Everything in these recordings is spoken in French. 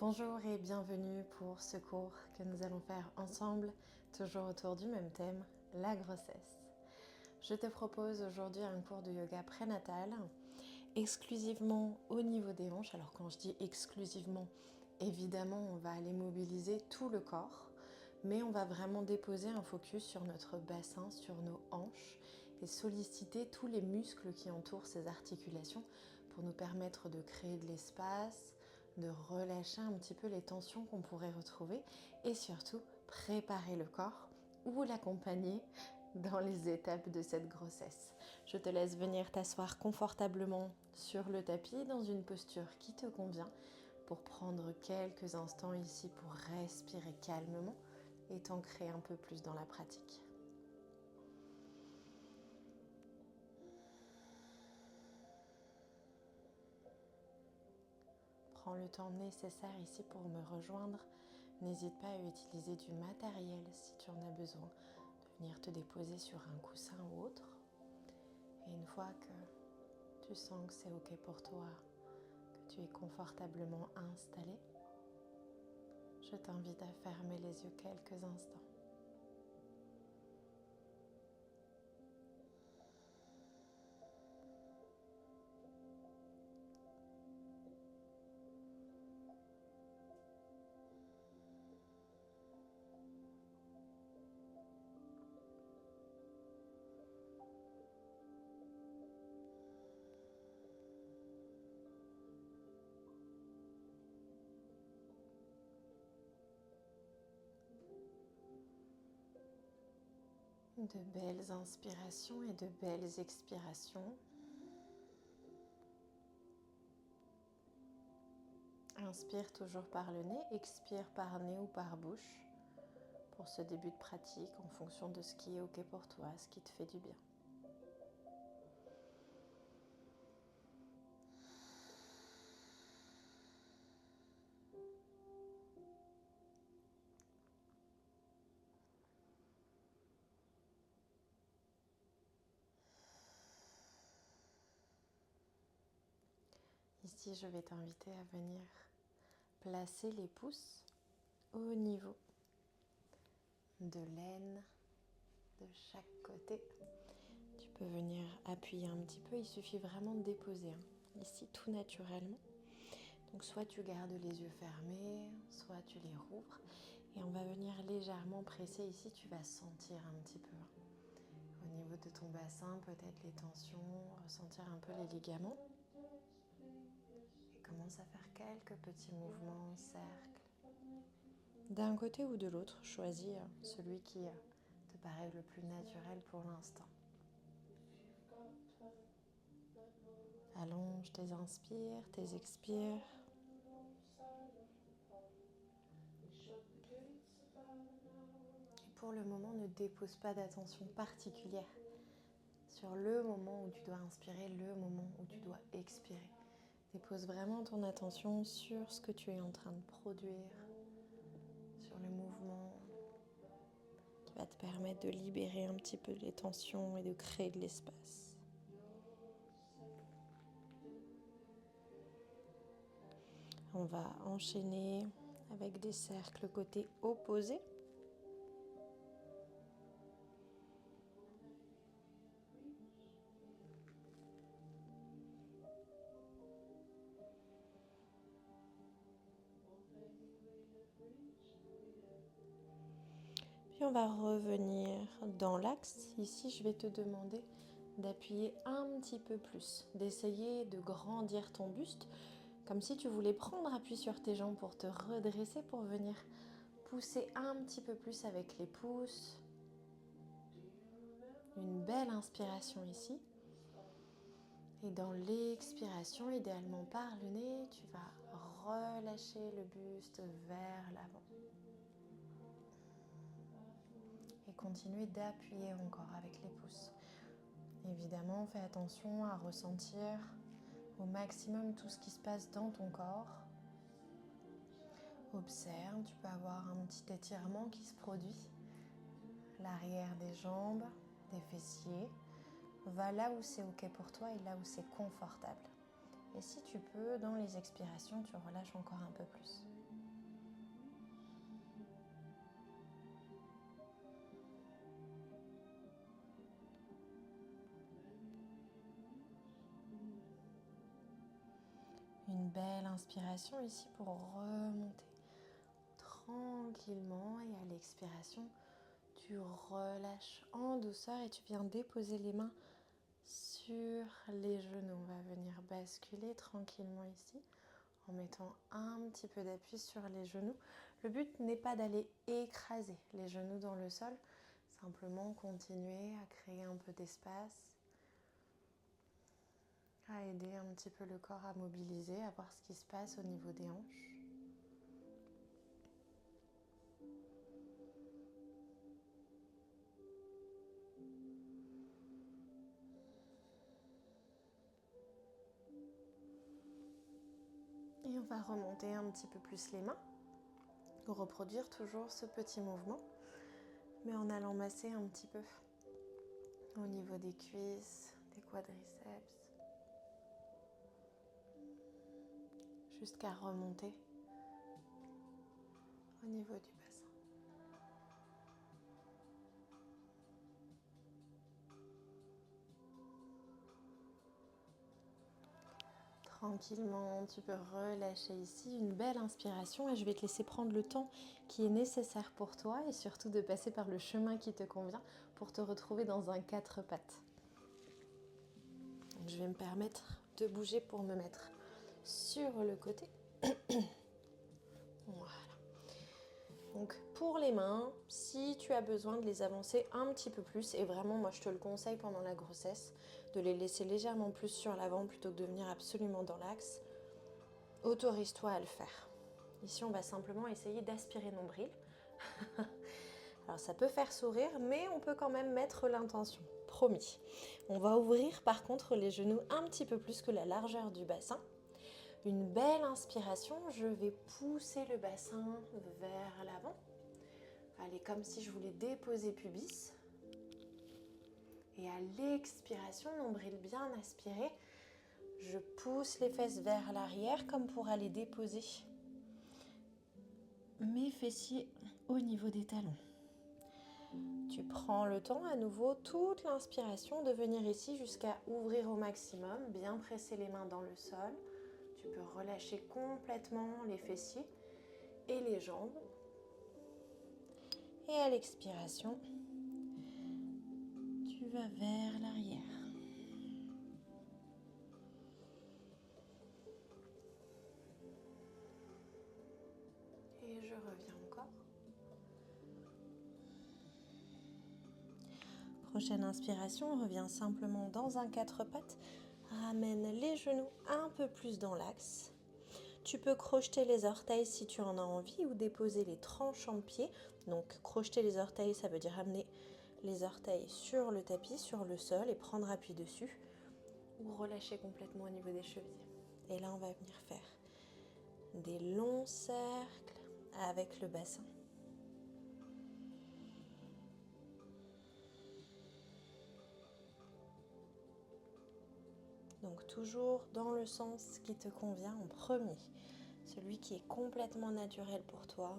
Bonjour et bienvenue pour ce cours que nous allons faire ensemble, toujours autour du même thème, la grossesse. Je te propose aujourd'hui un cours de yoga prénatal, exclusivement au niveau des hanches. Alors quand je dis exclusivement, évidemment on va aller mobiliser tout le corps, mais on va vraiment déposer un focus sur notre bassin, sur nos hanches et solliciter tous les muscles qui entourent ces articulations pour nous permettre de créer de l'espace, de relâcher un petit peu les tensions qu'on pourrait retrouver et surtout préparer le corps ou l'accompagner dans les étapes de cette grossesse. Je te laisse venir t'asseoir confortablement sur le tapis dans une posture qui te convient pour prendre quelques instants ici pour respirer calmement et t'ancrer un peu plus dans la pratique. Prends le temps nécessaire ici pour me rejoindre. N'hésite pas à utiliser du matériel si tu en as besoin, de venir te déposer sur un coussin ou autre. Et une fois que tu sens que c'est OK pour toi, que tu es confortablement installé, je t'invite à fermer les yeux quelques instants. De belles inspirations et de belles expirations. Inspire toujours par le nez, expire par nez ou par bouche pour ce début de pratique en fonction de ce qui est OK pour toi, ce qui te fait du bien. Ici, je vais t'inviter à venir placer les pouces au niveau de l'aine de chaque côté. Tu peux venir appuyer un petit peu, il suffit vraiment de déposer ici tout naturellement. Donc soit tu gardes les yeux fermés, soit tu les rouvres et on va venir légèrement presser ici, tu vas sentir un petit peu au niveau de ton bassin, peut-être les tensions, ressentir un peu les ligaments. Et commence à faire quelques petits mouvements en cercle. D'un côté ou de l'autre, choisis celui qui te paraît le plus naturel pour l'instant. Allonge tes inspires, tes expires. Et pour le moment, ne dépose pas d'attention particulière sur le moment où tu dois inspirer, le moment où tu dois expirer. Dépose vraiment ton attention sur ce que tu es en train de produire, sur le mouvement qui va te permettre de libérer un petit peu les tensions et de créer de l'espace. On va enchaîner avec des cercles côté opposé. Puis on va revenir dans l'axe. Ici, je vais te demander d'appuyer un petit peu plus, d'essayer de grandir ton buste, comme si tu voulais prendre appui sur tes jambes pour te redresser, pour venir pousser un petit peu plus avec les pouces. Une belle inspiration ici. Et dans l'expiration, idéalement par le nez, tu vas relâcher le buste vers l'avant. Et continuer d'appuyer encore avec les pouces. Évidemment, fais attention à ressentir au maximum tout ce qui se passe dans ton corps. Observe, tu peux avoir un petit étirement qui se produit. L'arrière des jambes, des fessiers. Va là où c'est OK pour toi et là où c'est confortable. Et si tu peux, dans les expirations, tu relâches encore un peu plus. Une belle inspiration ici pour remonter tranquillement et à l'expiration, tu relâches en douceur et tu viens déposer les mains sur les genoux. On va venir basculer tranquillement ici en mettant un petit peu d'appui sur les genoux. Le but n'est pas d'aller écraser les genoux dans le sol, simplement continuer à créer un peu d'espace, à aider un petit peu le corps à mobiliser, à voir ce qui se passe au niveau des hanches. Et on va remonter un petit peu plus les mains, reproduire toujours ce petit mouvement, mais en allant masser un petit peu au niveau des cuisses, des quadriceps, jusqu'à remonter au niveau du bassin. Tranquillement, tu peux relâcher ici une belle inspiration et je vais te laisser prendre le temps qui est nécessaire pour toi et surtout de passer par le chemin qui te convient pour te retrouver dans un 4 pattes. Donc, je vais me permettre de bouger pour me mettre sur le côté. Voilà. Donc pour les mains, si tu as besoin de les avancer un petit peu plus, et vraiment moi je te le conseille pendant la grossesse, de les laisser légèrement plus sur l'avant plutôt que de venir absolument dans l'axe, autorise-toi à le faire. Ici on va simplement essayer d'aspirer nombril. Alors ça peut faire sourire, mais on peut quand même mettre l'intention, promis. On va ouvrir par contre les genoux un petit peu plus que la largeur du bassin. Une belle inspiration, je vais pousser le bassin vers l'avant. Allez, comme si je voulais déposer pubis. Et à l'expiration, nombril bien aspiré, je pousse les fesses vers l'arrière comme pour aller déposer mes fessiers au niveau des talons. Tu prends le temps à nouveau, toute l'inspiration, de venir ici jusqu'à ouvrir au maximum, bien presser les mains dans le sol. Tu peux relâcher complètement les fessiers et les jambes. Et à l'expiration, tu vas vers l'arrière. Et je reviens encore. Prochaine inspiration, on revient simplement dans un 4 pattes. Ramène les genoux un peu plus dans l'axe. Tu peux crocheter les orteils si tu en as envie ou déposer les tranches en pied. Donc crocheter les orteils, ça veut dire amener les orteils sur le tapis, sur le sol et prendre appui dessus. Ou relâcher complètement au niveau des chevilles. Et là, on va venir faire des longs cercles avec le bassin. Donc toujours dans le sens qui te convient en premier, celui qui est complètement naturel pour toi.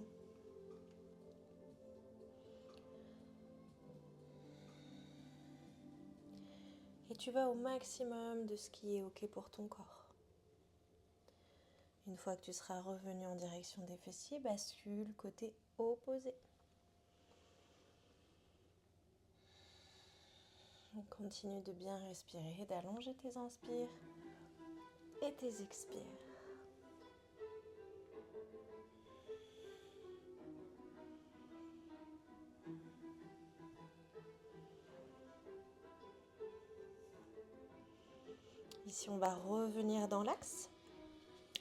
Et tu vas au maximum de ce qui est OK pour ton corps. Une fois que tu seras revenu en direction des fessiers, bascule côté opposé. On continue de bien respirer, d'allonger tes inspires et tes expires. Ici, on va revenir dans l'axe.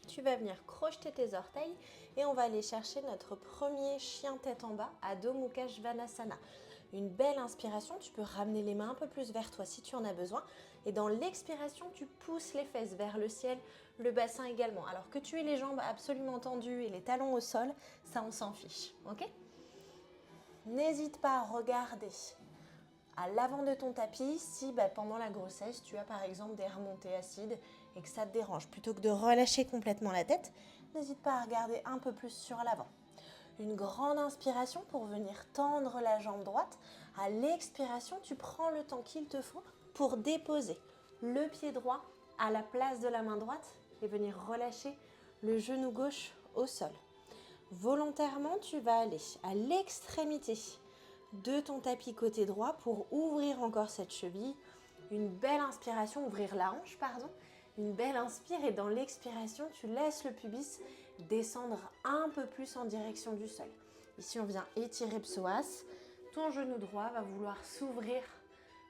Tu vas venir crocheter tes orteils et on va aller chercher notre premier chien tête en bas, Adho Mukha Svanasana. Une belle inspiration, tu peux ramener les mains un peu plus vers toi si tu en as besoin. Et dans l'expiration, tu pousses les fesses vers le ciel, le bassin également. Alors que tu aies les jambes absolument tendues et les talons au sol, ça on s'en fiche, ok ? N'hésite pas à regarder à l'avant de ton tapis si pendant la grossesse, tu as par exemple des remontées acides et que ça te dérange. Plutôt que de relâcher complètement la tête, n'hésite pas à regarder un peu plus sur l'avant. Une grande inspiration pour venir tendre la jambe droite. À l'expiration, tu prends le temps qu'il te faut pour déposer le pied droit à la place de la main droite et venir relâcher le genou gauche au sol. Volontairement, tu vas aller à l'extrémité de ton tapis côté droit pour ouvrir encore cette cheville. Une belle inspiration, ouvrir la hanche, pardon. Une belle inspire et dans l'expiration, tu laisses le pubis descendre un peu plus en direction du sol. Ici, on vient étirer psoas. Ton genou droit va vouloir s'ouvrir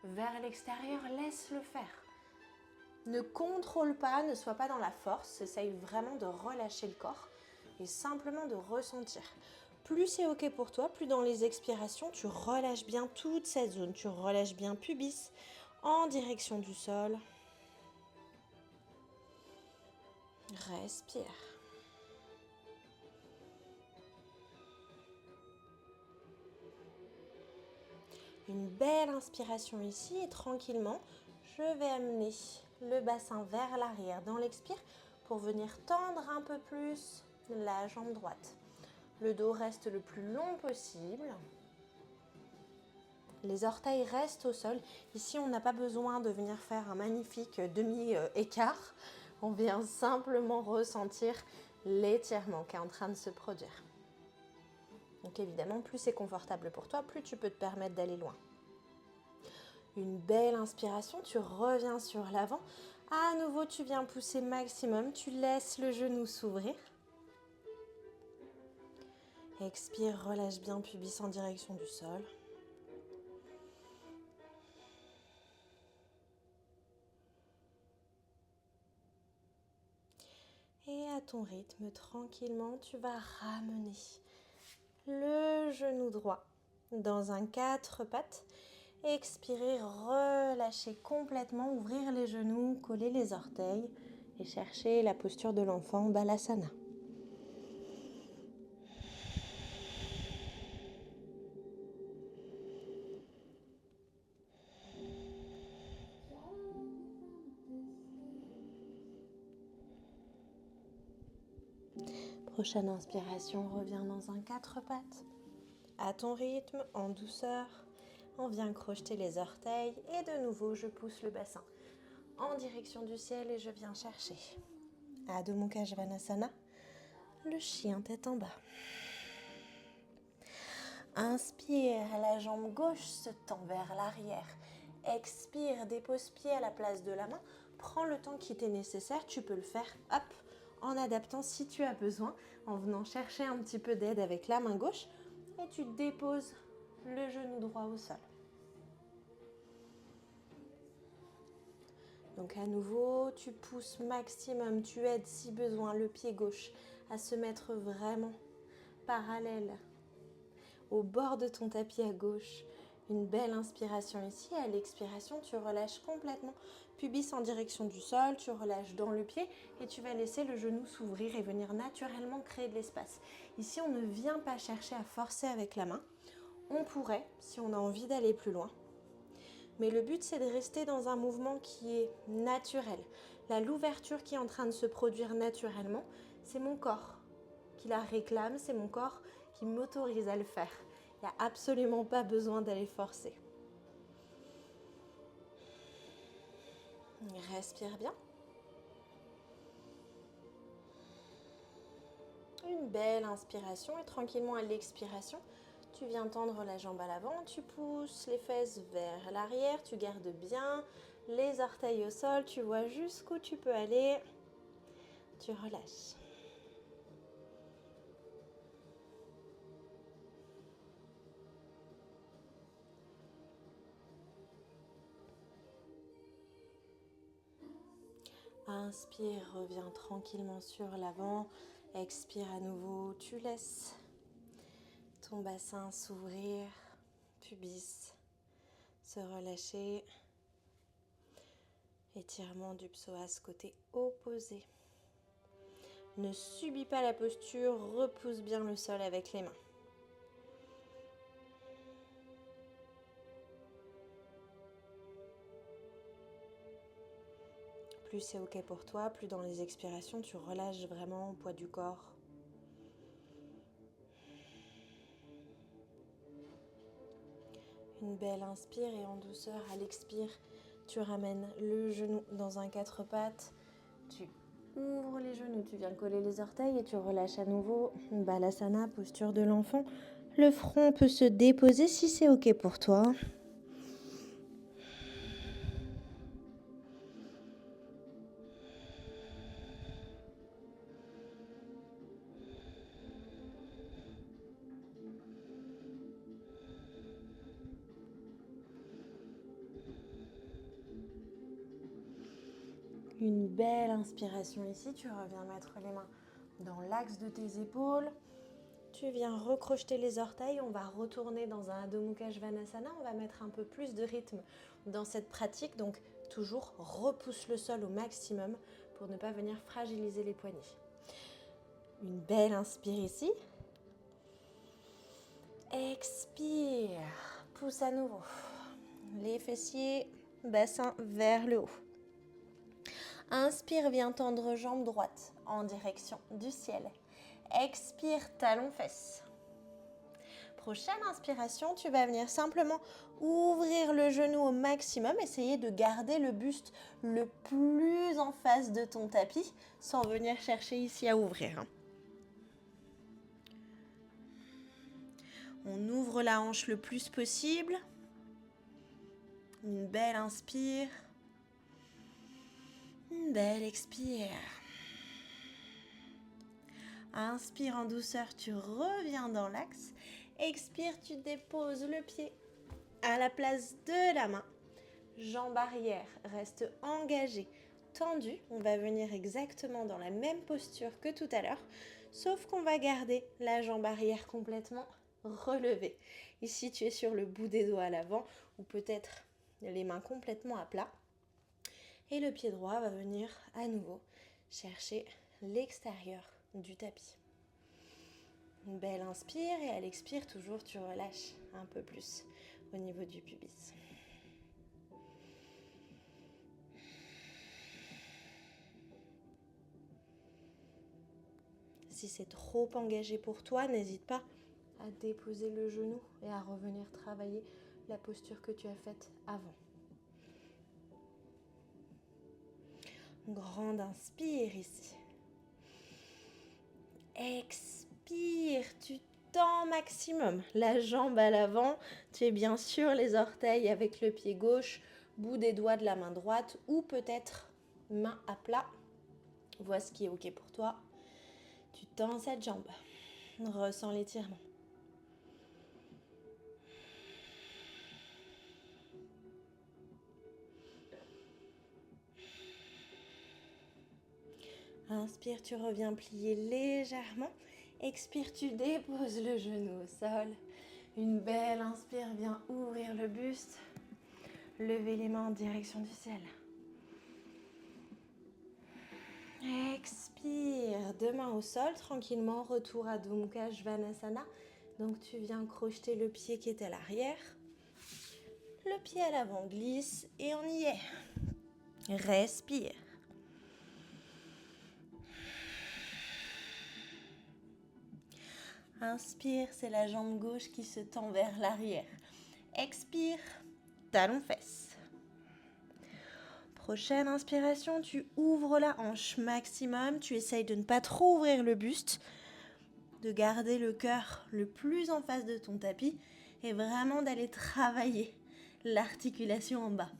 vers l'extérieur, laisse-le faire. Ne contrôle pas, ne sois pas dans la force, essaye vraiment de relâcher le corps et simplement de ressentir. Plus c'est ok pour toi, plus dans les expirations, tu relâches bien toute cette zone. Tu relâches bien pubis en direction du sol. Respire. Une belle inspiration ici et tranquillement, je vais amener le bassin vers l'arrière dans l'expire pour venir tendre un peu plus la jambe droite. Le dos reste le plus long possible. Les orteils restent au sol. Ici, on n'a pas besoin de venir faire un magnifique demi-écart. On vient simplement ressentir l'étirement qui est en train de se produire. Donc évidemment, plus c'est confortable pour toi, plus tu peux te permettre d'aller loin. Une belle inspiration, tu reviens sur l'avant. À nouveau, tu viens pousser maximum. Tu laisses le genou s'ouvrir. Expire, relâche bien pubis en direction du sol. Et à ton rythme, tranquillement, tu vas ramener le genou droit dans un 4 pattes. Expirer, relâcher complètement, ouvrir les genoux, coller les orteils et chercher la posture de l'enfant, Balasana. Prochaine inspiration, reviens dans un 4 pattes. À ton rythme, en douceur, on vient crocheter les orteils et de nouveau, je pousse le bassin en direction du ciel et je viens chercher Adho Mukha Svanasana, le chien tête en bas. Inspire, la jambe gauche se tend vers l'arrière. Expire, dépose pied à la place de la main. Prends le temps qui t'est nécessaire, tu peux le faire hop, en adaptant si tu as besoin, en venant chercher un petit peu d'aide avec la main gauche et tu déposes le genou droit au sol. Donc à nouveau, tu pousses maximum, tu aides si besoin le pied gauche à se mettre vraiment parallèle au bord de ton tapis à gauche. Une belle inspiration ici. À l'expiration, tu relâches complètement. Pubis en direction du sol, tu relâches dans le pied et tu vas laisser le genou s'ouvrir et venir naturellement créer de l'espace. Ici, on ne vient pas chercher à forcer avec la main. On pourrait, si on a envie d'aller plus loin. Mais le but, c'est de rester dans un mouvement qui est naturel. Là, l'ouverture qui est en train de se produire naturellement, c'est mon corps qui la réclame, c'est mon corps qui m'autorise à le faire. Il n'y a absolument pas besoin d'aller forcer. Respire bien. Une belle inspiration et tranquillement à l'expiration, tu viens tendre la jambe à l'avant, tu pousses les fesses vers l'arrière, tu gardes bien les orteils au sol, tu vois jusqu'où tu peux aller, tu relâches. Inspire, reviens tranquillement sur l'avant. Expire à nouveau, tu laisses ton bassin s'ouvrir, pubis se relâcher. Étirement du psoas côté opposé. Ne subis pas la posture, repousse bien le sol avec les mains. Plus c'est ok pour toi, plus dans les expirations, tu relâches vraiment le poids du corps. Une belle inspire et en douceur, à l'expire, Tu ramènes le genou dans un quatre pattes. Tu ouvres les genoux, tu viens coller les orteils et tu relâches à nouveau. Balasana, posture de l'enfant. Le front peut se déposer si c'est OK pour toi. Une belle inspiration ici. Tu reviens mettre les mains dans l'axe de tes épaules. Tu viens recrocheter les orteils. On va retourner dans un Adho Mukha Svanasana. On va mettre un peu plus de rythme dans cette pratique. Donc, toujours repousse le sol au maximum pour ne pas venir fragiliser les poignets. Une belle inspire ici. Expire. Pousse à nouveau. Les fessiers, bassin vers le haut. Inspire, viens tendre jambe droite en direction du ciel. Expire, talon fesses. Prochaine inspiration, tu vas venir simplement ouvrir le genou au maximum, essayer de garder le buste le plus en face de ton tapis sans venir chercher ici à ouvrir. On ouvre la hanche le plus possible. Une belle inspire. Une belle expire. Inspire en douceur, tu reviens dans l'axe. Expire, tu déposes le pied à la place de la main. Jambe arrière, reste engagée, tendue. On va venir exactement dans la même posture que tout à l'heure, sauf qu'on va garder la jambe arrière complètement relevée. Ici, tu es sur le bout des doigts à l'avant ou peut-être les mains complètement à plat. Et le pied droit va venir à nouveau chercher l'extérieur du tapis. Une belle inspire et à l'expire, toujours tu relâches un peu plus au niveau du pubis. Si c'est trop engagé pour toi, n'hésite pas à déposer le genou et à revenir travailler la posture que tu as faite avant. Grande inspire ici. Expire, tu tends maximum la jambe à l'avant. Tu es bien sûr les orteils avec le pied gauche, bout des doigts de la main droite ou peut-être main à plat. Vois ce qui est OK pour toi. Tu tends cette jambe. Ressens l'étirement. Inspire, tu reviens plier légèrement. Expire, tu déposes le genou au sol. Une belle inspire, viens ouvrir le buste. Levez les mains en direction du ciel. Expire, deux mains au sol, tranquillement, retour à Adho Mukha Svanasana. Donc tu viens crocheter le pied qui est à l'arrière. Le pied à l'avant glisse et on y est. Respire. Inspire, c'est la jambe gauche qui se tend vers l'arrière. Expire, talon fesses. Prochaine inspiration, tu ouvres la hanche maximum. Tu essayes de ne pas trop ouvrir le buste, de garder le cœur le plus en face de ton tapis et vraiment d'aller travailler l'articulation en bas.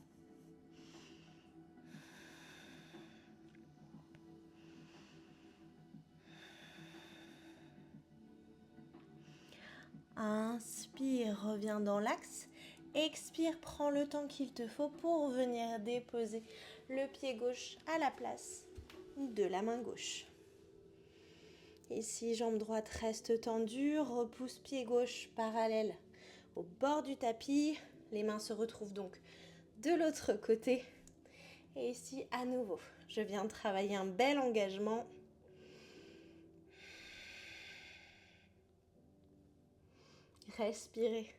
Inspire, reviens dans l'axe. Expire, prends le temps qu'il te faut pour venir déposer le pied gauche à la place de la main gauche. Ici, jambe droite reste tendue, repousse pied gauche parallèle au bord du tapis. Les mains se retrouvent donc de l'autre côté. Et ici, à nouveau, je viens travailler un bel engagement. Respirez.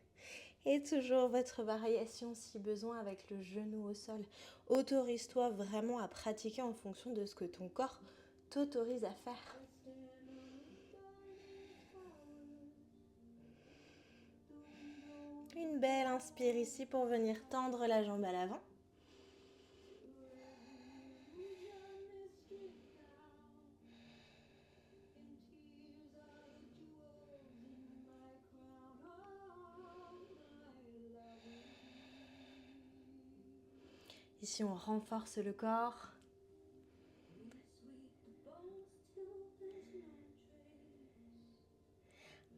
Et toujours votre variation si besoin avec le genou au sol. Autorise-toi vraiment à pratiquer en fonction de ce que ton corps t'autorise à faire. Une belle inspire ici pour venir tendre la jambe à l'avant. Ici, on renforce le corps.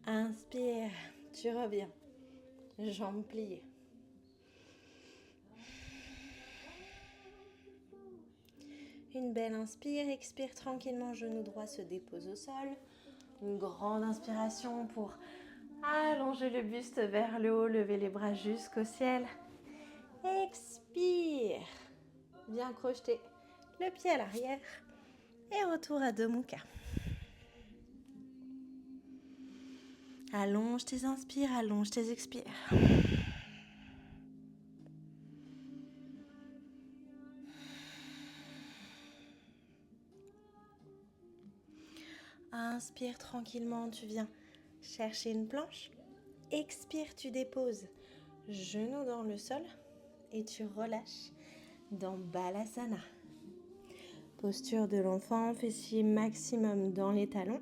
Inspire, tu reviens. Jambes pliées. Une belle inspire, expire tranquillement, genou droit se dépose au sol. Une grande inspiration pour allonger le buste vers le haut, lever les bras jusqu'au ciel. Expire. Bien crocheter le pied à l'arrière. Et retour à Adho Mukha. Allonge tes inspires, allonge tes expires. Inspire tranquillement, tu viens chercher une planche. Expire, tu déposes genou dans le sol et tu relâches dans Balasana. Posture de l'enfant, fessier maximum dans les talons.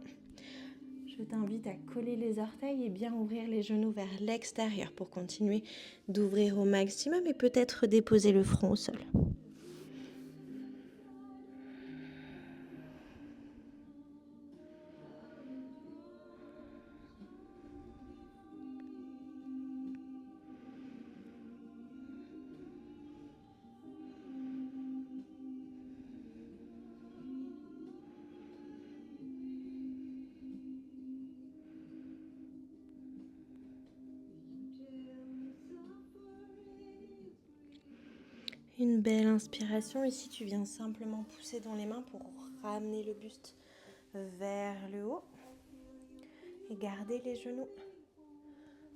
Je t'invite à coller les orteils et bien ouvrir les genoux vers l'extérieur pour continuer d'ouvrir au maximum et peut-être déposer le front au sol. Une belle inspiration. Ici, tu viens simplement pousser dans les mains pour ramener le buste vers le haut et garder les genoux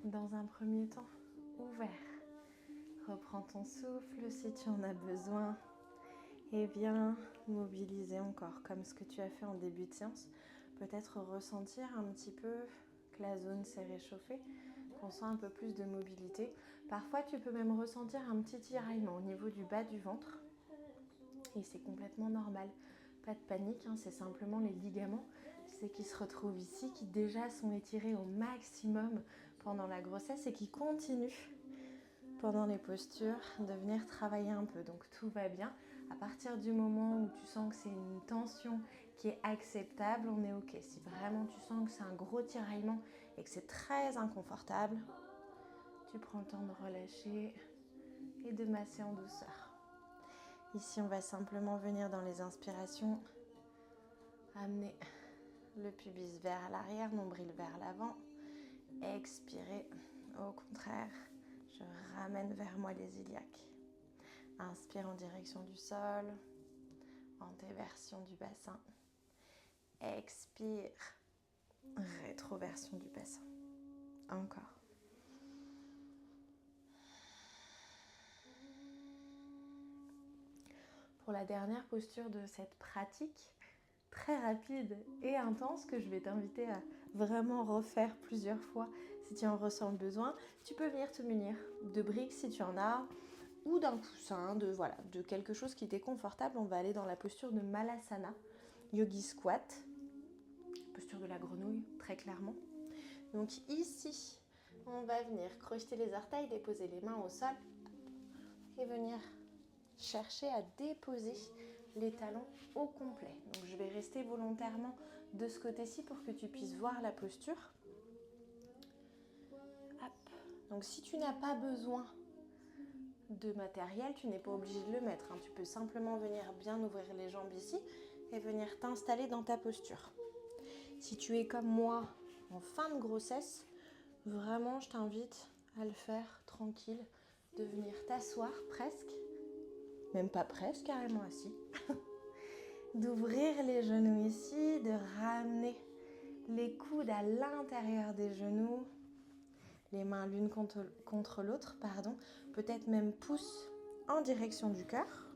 dans un premier temps ouverts. Reprends ton souffle si tu en as besoin et viens mobiliser encore comme ce que tu as fait en début de séance. Peut-être ressentir un petit peu que la zone s'est réchauffée, qu'on sent un peu plus de mobilité. Parfois, tu peux même ressentir un petit tiraillement au niveau du bas du ventre. Et c'est complètement normal. Pas de panique, c'est simplement les ligaments qui se retrouvent ici, qui déjà sont étirés au maximum pendant la grossesse et qui continuent pendant les postures de venir travailler un peu. Donc tout va bien. À partir du moment où tu sens que c'est une tension qui est acceptable, on est ok. Si vraiment tu sens que c'est un gros tiraillement et que c'est très inconfortable, tu prends le temps de relâcher et de masser en douceur. Ici, on va simplement venir dans les inspirations, amener le pubis vers l'arrière, nombril vers l'avant. Expirer, au contraire, je ramène vers moi les iliaques. Inspire en direction du sol, en déversion du bassin. Expire, rétroversion du bassin. Encore. Pour la dernière posture de cette pratique, très rapide et intense, que je vais t'inviter à vraiment refaire plusieurs fois si tu en ressens le besoin, tu peux venir te munir de briques si tu en as, ou d'un coussin, de quelque chose qui t'est confortable. On va aller dans la posture de Malasana, Yogi Squat, posture de la grenouille, très clairement. Donc ici, on va venir crocheter les orteils, déposer les mains au sol et venir chercher à déposer les talons au complet. Donc je vais rester volontairement de ce côté-ci pour que tu puisses voir la posture. Hop. Donc si tu n'as pas besoin de matériel, tu n'es pas obligé de le mettre. Tu peux simplement venir bien ouvrir les jambes ici et venir t'installer dans ta posture. Si tu es comme moi en fin de grossesse, vraiment je t'invite à le faire tranquille, de venir t'asseoir presque, même pas presque, carrément assis, d'ouvrir les genoux ici, de ramener les coudes à l'intérieur des genoux, les mains l'une contre l'autre, peut-être même pouce en direction du cœur.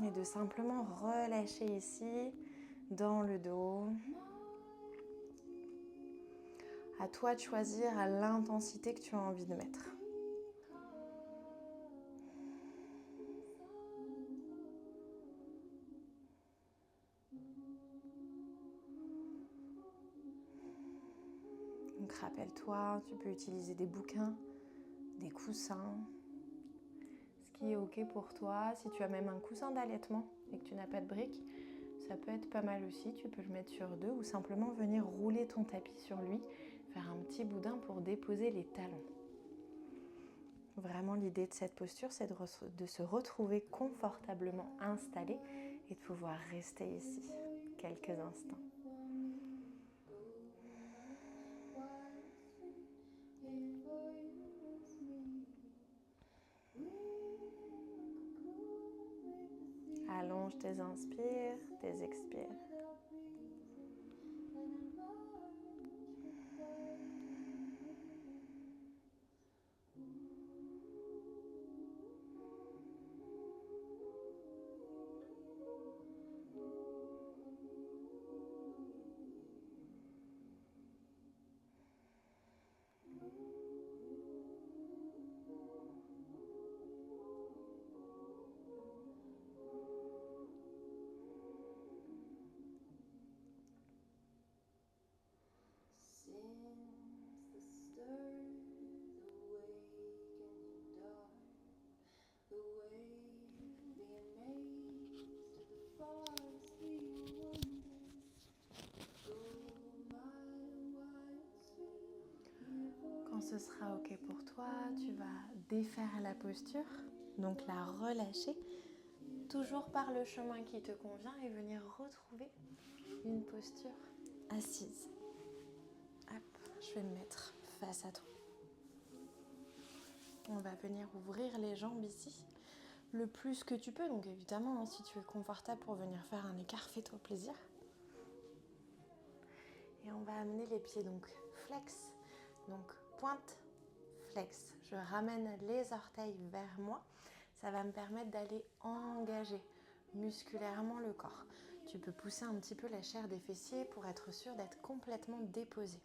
Et de simplement relâcher ici, dans le dos. À toi de choisir à l'intensité que tu as envie de mettre. Donc rappelle-toi, tu peux utiliser des bouquins, des coussins, ce qui est ok pour toi. Si tu as même un coussin d'allaitement et que tu n'as pas de briques, ça peut être pas mal aussi. Tu peux le mettre sur deux ou simplement venir rouler ton tapis sur lui, faire un petit boudin pour déposer les talons. Vraiment, l'idée de cette posture, c'est de se retrouver confortablement installé et de pouvoir rester ici quelques instants. Allonge tes inspires, tes expires. Quand ce sera ok pour toi, tu vas défaire la posture, donc la relâcher, toujours par le chemin qui te convient et venir retrouver une posture assise. Hop, je vais me mettre face à toi. On va venir ouvrir les jambes ici le plus que tu peux. Donc évidemment, si tu es confortable pour venir faire un écart, fais-toi plaisir. Et on va amener les pieds donc flex, donc pointe, flex. Je ramène les orteils vers moi. Ça va me permettre d'aller engager musculairement le corps. Tu peux pousser un petit peu la chair des fessiers pour être sûr d'être complètement déposé.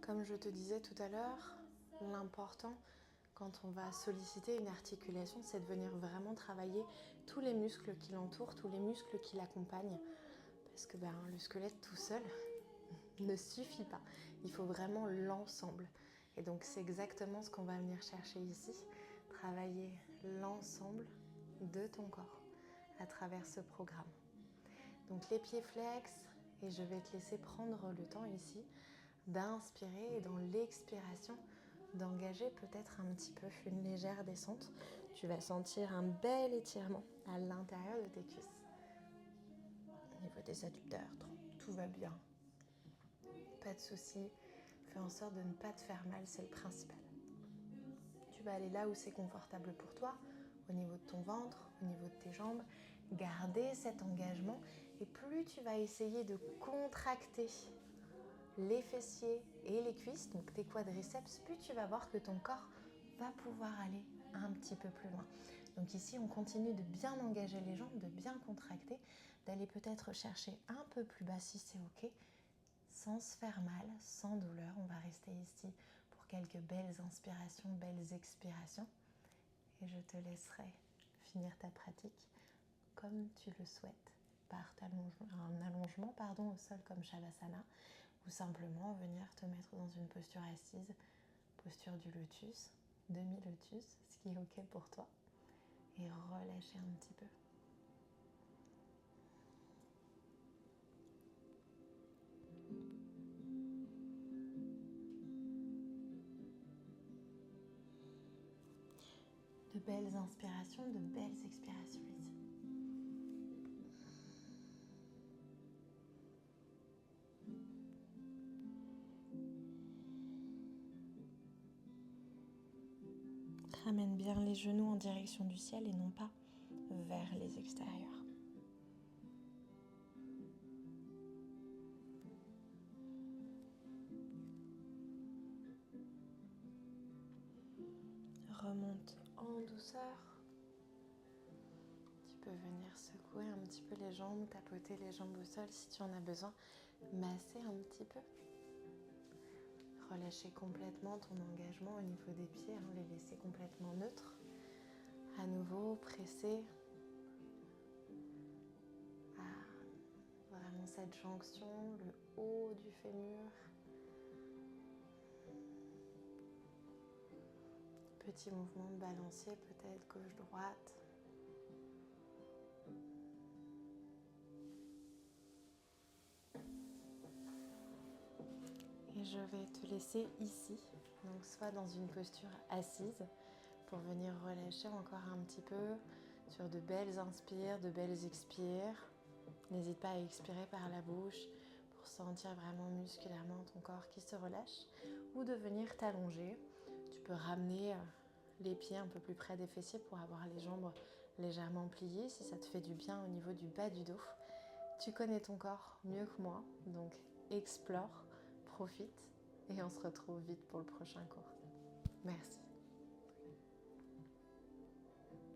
Comme je te disais tout à l'heure, l'important quand on va solliciter une articulation, c'est de venir vraiment travailler tous les muscles qui l'entourent, tous les muscles qui l'accompagnent. Parce que le squelette tout seul ne suffit pas. Il faut vraiment l'ensemble. Et donc c'est exactement ce qu'on va venir chercher ici. Travailler l'ensemble de ton corps à travers ce programme. Donc les pieds flex, et je vais te laisser prendre le temps ici d'inspirer et dans l'expiration d'engager peut-être un petit peu une légère descente. Tu vas sentir un bel étirement à l'intérieur de tes cuisses. Au niveau des adducteurs, tout va bien. Pas de souci. Fais en sorte de ne pas te faire mal, c'est le principal. Tu vas aller là où c'est confortable pour toi, au niveau de ton ventre, au niveau de tes jambes. Garder cet engagement et plus tu vas essayer de contracter les fessiers et les cuisses, donc tes quadriceps, plus tu vas voir que ton corps va pouvoir aller un petit peu plus loin. Donc ici, on continue de bien engager les jambes, de bien contracter, d'aller peut-être chercher un peu plus bas si c'est ok, sans se faire mal, sans douleur. On va rester ici pour quelques belles inspirations, belles expirations. Et je te laisserai finir ta pratique comme tu le souhaites, par un allongement au sol comme Shavasana, ou simplement venir te mettre dans une posture assise, posture du lotus, demi-lotus, ce qui est ok pour toi, et relâcher un petit peu. De belles inspirations, de belles expirations ici. Ramène bien les genoux en direction du ciel et non pas vers les extérieurs. Remonte en douceur. Tu peux venir secouer un petit peu les jambes, tapoter les jambes au sol si tu en as besoin, masser un petit peu. Relâcher complètement ton engagement au niveau des pieds, les laisser complètement neutres. À nouveau, presser à vraiment cette jonction, le haut du fémur Petit mouvement de balancier peut-être gauche-droite. Et je vais te laisser ici, donc soit dans une posture assise pour venir relâcher encore un petit peu sur de belles inspires, de belles expires. N'hésite pas à expirer par la bouche pour sentir vraiment musculairement ton corps qui se relâche, ou de venir t'allonger. Tu peux ramener les pieds un peu plus près des fessiers pour avoir les jambes légèrement pliées si ça te fait du bien au niveau du bas du dos. Tu connais ton corps mieux que moi, donc explore, profite et on se retrouve vite pour le prochain cours. Merci.